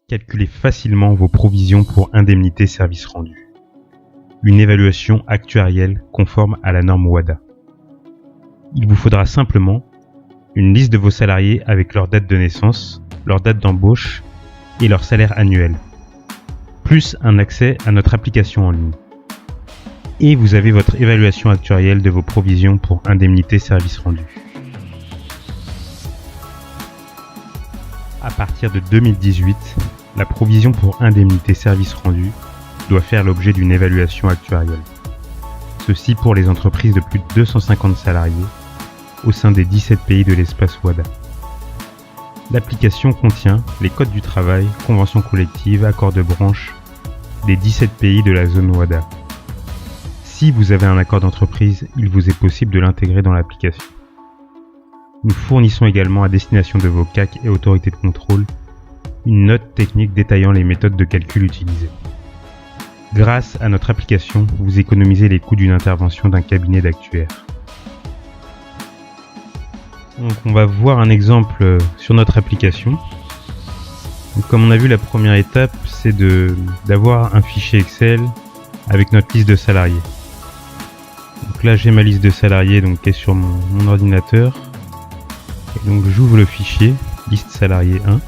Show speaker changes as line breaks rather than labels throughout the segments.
Calculez facilement vos provisions pour indemnité service rendu. Une évaluation actuarielle conforme à la norme WADA. Il vous faudra simplement une liste de vos salariés avec leur date de naissance, leur date d'embauche et leur salaire annuel, plus un accès à notre application en ligne. Et vous avez votre évaluation actuarielle de vos provisions pour indemnité service rendu. À partir de 2018, la provision pour indemnité service rendu doit faire l'objet d'une évaluation actuarielle. Ceci pour les entreprises de plus de 250 salariés au sein des 17 pays de l'espace WADA. L'application contient les codes du travail, conventions collectives, accords de branche des 17 pays de la zone WADA. Si vous avez un accord d'entreprise, il vous est possible de l'intégrer dans l'application. Nous fournissons également à destination de vos CAC et autorités de contrôle une note technique détaillant les méthodes de calcul utilisées. Grâce à notre application, vous économisez les coûts d'une intervention d'un cabinet d'actuaires. Donc on va voir un exemple sur notre application. Donc, comme on a vu, la première étape, c'est d'avoir un fichier Excel avec notre liste de salariés. Donc là, j'ai ma liste de salariés qui est sur mon ordinateur. Et donc j'ouvre le fichier liste salarié 1, un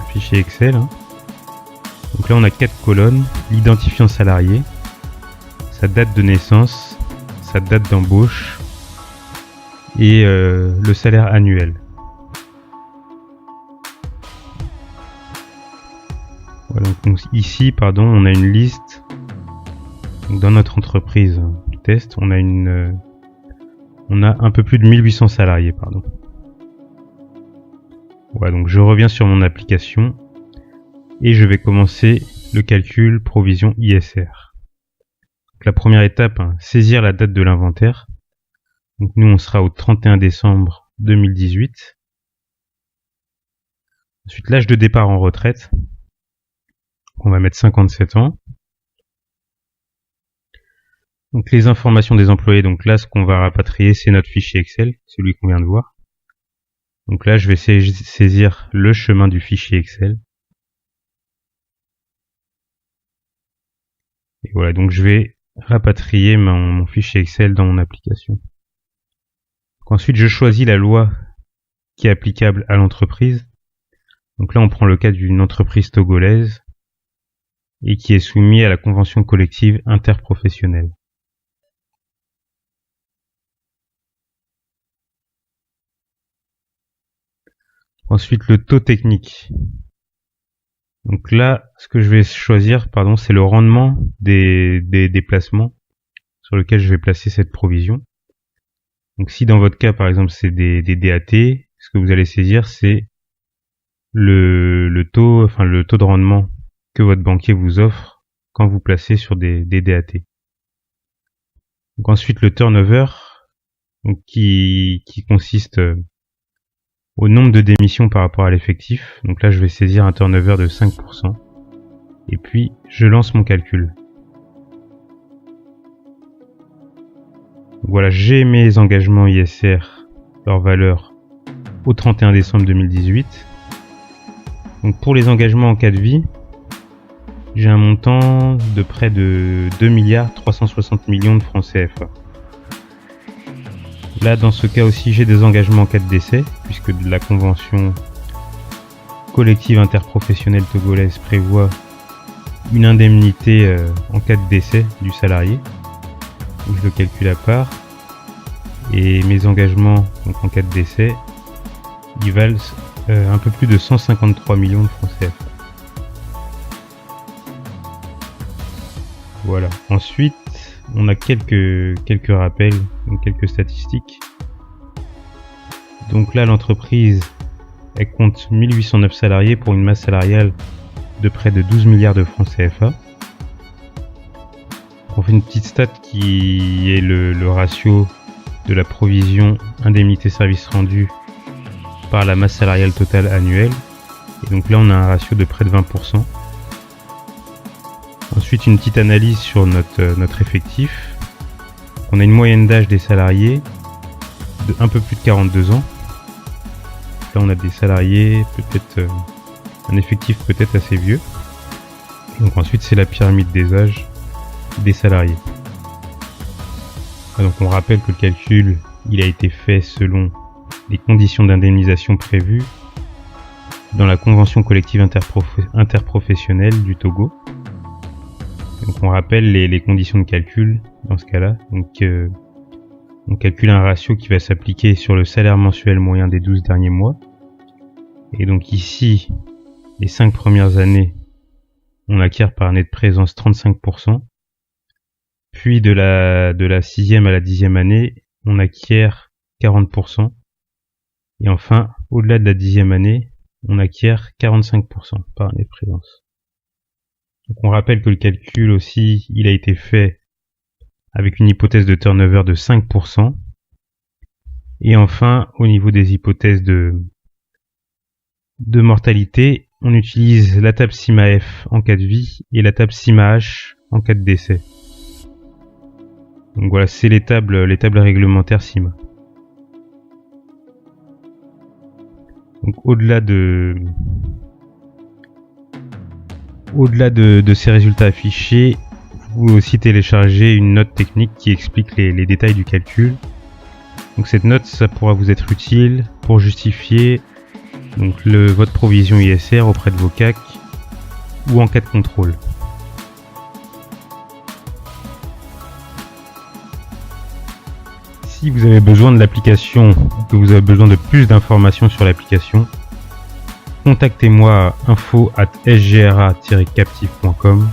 fichier Excel. Donc là on a 4 colonnes, l'identifiant salarié, sa date de naissance, sa date d'embauche et le salaire annuel. Voilà, donc ici on a une liste. Donc dans notre entreprise test, on a un peu plus de 1800 salariés, Voilà, donc je reviens sur mon application et je vais commencer le calcul provision ISR. Donc la première étape, saisir la date de l'inventaire. Donc nous, on sera au 31 décembre 2018. Ensuite, l'âge de départ en retraite. On va mettre 57 ans. Donc les informations des employés, donc là ce qu'on va rapatrier c'est notre fichier Excel, celui qu'on vient de voir. Donc là je vais saisir le chemin du fichier Excel. Et voilà, donc je vais rapatrier mon fichier Excel dans mon application. Donc ensuite je choisis la loi qui est applicable à l'entreprise. Donc là on prend le cas d'une entreprise togolaise et qui est soumise à la convention collective interprofessionnelle. Ensuite, le taux technique. Donc là, ce que je vais choisir, c'est le rendement des déplacements sur lequel je vais placer cette provision. Donc si dans votre cas, par exemple, c'est des DAT, ce que vous allez saisir, c'est le taux de rendement que votre banquier vous offre quand vous placez sur des DAT. Donc ensuite, le turnover, qui consiste au nombre de démissions par rapport à l'effectif. Donc là je vais saisir un turnover de 5% et puis je lance mon calcul. Donc voilà, j'ai mes engagements ISR, leur valeur au 31 décembre 2018. Donc pour les engagements en cas de vie, j'ai un montant de près de 2,360 milliards de francs CFA. Là, dans ce cas aussi, j'ai des engagements en cas de décès, puisque la convention collective interprofessionnelle togolaise prévoit une indemnité en cas de décès du salarié. Donc, je le calcule à part. Et mes engagements en cas de décès, ils valent un peu plus de 153 millions de francs CFA. Voilà. Ensuite, on a quelques rappels, quelques statistiques. Donc là, l'entreprise, elle compte 1809 salariés pour une masse salariale de près de 12 milliards de francs CFA. On fait une petite stat qui est le ratio de la provision indemnité service rendu par la masse salariale totale annuelle. Et donc là, on a un ratio de près de 20%. Ensuite, une petite analyse sur notre effectif. On a une moyenne d'âge des salariés de un peu plus de 42 ans. Là, on a des salariés peut-être un effectif peut-être assez vieux. Donc ensuite c'est la pyramide des âges des salariés. Donc on rappelle que le calcul il a été fait selon les conditions d'indemnisation prévues dans la convention collective interprofessionnelle du Togo. Donc on rappelle les conditions de calcul dans ce cas-là. Donc on calcule un ratio qui va s'appliquer sur le salaire mensuel moyen des 12 derniers mois. Et donc ici, les 5 premières années, on acquiert par année de présence 35%. Puis de la 6e à la 10e année, on acquiert 40%. Et enfin, au-delà de la 10e année, on acquiert 45% par année de présence. Donc on rappelle que le calcul aussi, il a été fait avec une hypothèse de turnover de 5%. Et enfin, au niveau des hypothèses de mortalité, on utilise la table Sigma-F en cas de vie et la table Sigma-H en cas de décès. Donc voilà, c'est les tables réglementaires Sigma. Donc au-delà de ces résultats affichés, vous pouvez aussi télécharger une note technique qui explique les détails du calcul. Donc cette note, ça pourra vous être utile pour justifier donc votre provision ISR auprès de vos CAC ou en cas de contrôle. Si vous avez besoin de l'application ou que vous avez besoin de plus d'informations sur l'application, contactez-moi à info@sgra-captive.com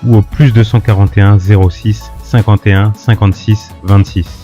ou au +241 06 51 56 26.